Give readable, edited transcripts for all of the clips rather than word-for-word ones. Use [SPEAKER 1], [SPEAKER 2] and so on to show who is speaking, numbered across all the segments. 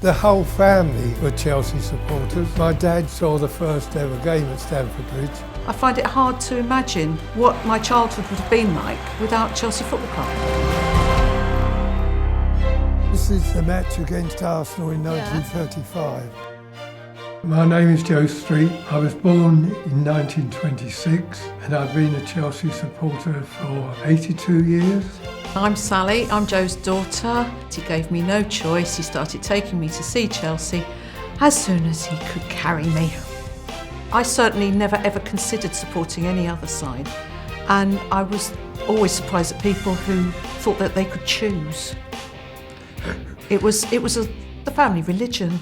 [SPEAKER 1] The whole family were Chelsea supporters. My dad saw the first ever game at Stamford Bridge.
[SPEAKER 2] I find it hard to imagine what my childhood would have been like without Chelsea Football Club.
[SPEAKER 1] This is the match against Arsenal in 1935. My name is Joe Street. I was born in 1926 and I've been a Chelsea supporter for 82 years.
[SPEAKER 2] I'm Sally, I'm Joe's daughter. He gave me no choice. He started taking me to see Chelsea as soon as he could carry me. I certainly never ever considered supporting any other side, and I was always surprised at people who thought that they could choose. It was the family religion.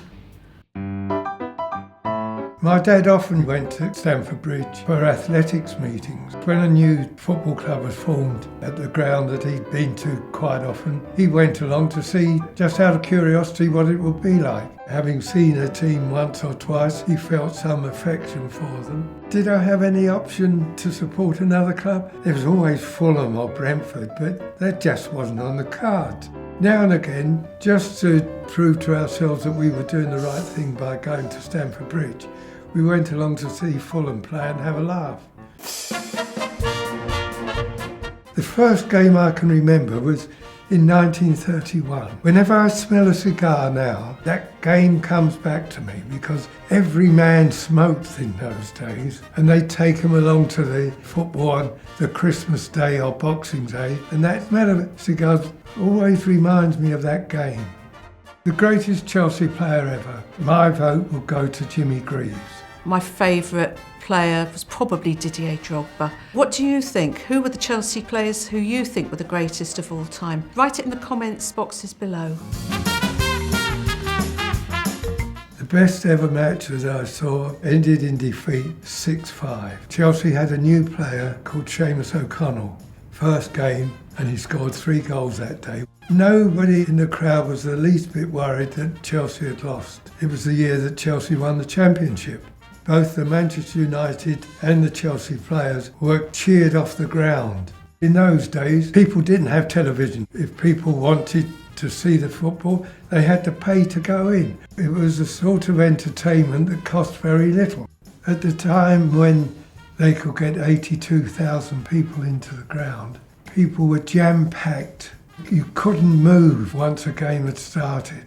[SPEAKER 1] My dad often went to Stamford Bridge for athletics meetings. When a new football club was formed at the ground that he'd been to quite often, he went along to see, just out of curiosity, what it would be like. Having seen a team once or twice, he felt some affection for them. Did I have any option to support another club? There was always Fulham or Brentford, but that just wasn't on the cards. Now and again, just to prove to ourselves that we were doing the right thing by going to Stamford Bridge, we went along to see Fulham play and have a laugh. The first game I can remember was in 1931. Whenever I smell a cigar now, that game comes back to me because every man smoked in those days and they'd take them along to the football on the Christmas Day or Boxing Day, and that smell of cigars always reminds me of that game. The greatest Chelsea player ever, my vote will go to Jimmy Greaves.
[SPEAKER 2] My favourite player was probably Didier Drogba. What do you think? Who were the Chelsea players who you think were the greatest of all time? Write it in the comments boxes below.
[SPEAKER 1] The best ever match that I saw ended in defeat 6-5. Chelsea had a new player called Seamus O'Connell. First game, and he scored 3 goals that day. Nobody in the crowd was the least bit worried that Chelsea had lost. It was the year that Chelsea won the championship. Both the Manchester United and the Chelsea players were cheered off the ground. In those days, people didn't have television. If people wanted to see the football, they had to pay to go in. It was a sort of entertainment that cost very little. At the time when they could get 82,000 people into the ground, people were jam-packed. You couldn't move once a game had started.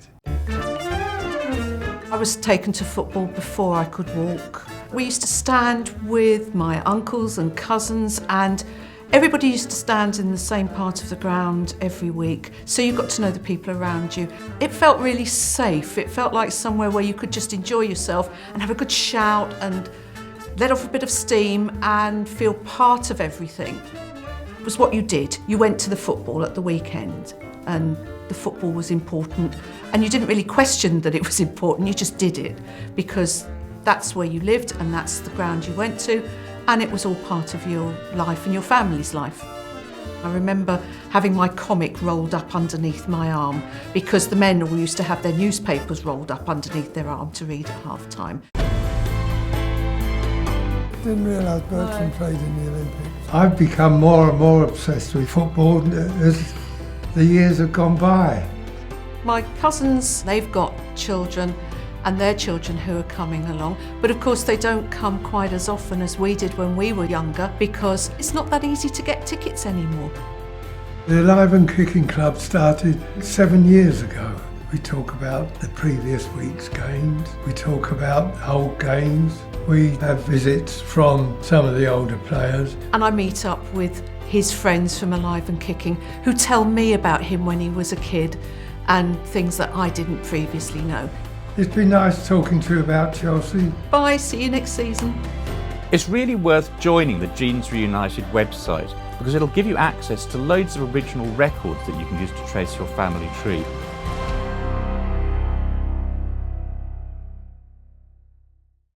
[SPEAKER 2] I was taken to football before I could walk. We used to stand with my uncles and cousins, and everybody used to stand in the same part of the ground every week, so you got to know the people around you. It felt really safe. It felt like somewhere where you could just enjoy yourself and have a good shout and let off a bit of steam and feel part of everything. It was what you did. You went to the football at the weekend, and the football was important, and you didn't really question that it was important, you just did it because that's where you lived and that's the ground you went to, and it was all part of your life and your family's life. I remember having my comic rolled up underneath my arm because the men all used to have their newspapers rolled up underneath their arm to read at half-time.
[SPEAKER 1] Didn't realise Bertrand played in the Olympics. I've become more and more obsessed with football as the years have gone by.
[SPEAKER 2] My cousins, they've got children and their children who are coming along, but of course they don't come quite as often as we did when we were younger because it's not that easy to get tickets anymore.
[SPEAKER 1] The Alive and Kicking Club started 7 years ago. We talk about the previous week's games, we talk about old games, we have visits from some of the older players.
[SPEAKER 2] And I meet up with his friends from Alive and Kicking who tell me about him when he was a kid and things that I didn't previously know.
[SPEAKER 1] It's been nice talking to you about Chelsea.
[SPEAKER 2] Bye, see you next season.
[SPEAKER 3] It's really worth joining the Genes Reunited website because it'll give you access to loads of original records that you can use to trace your family tree.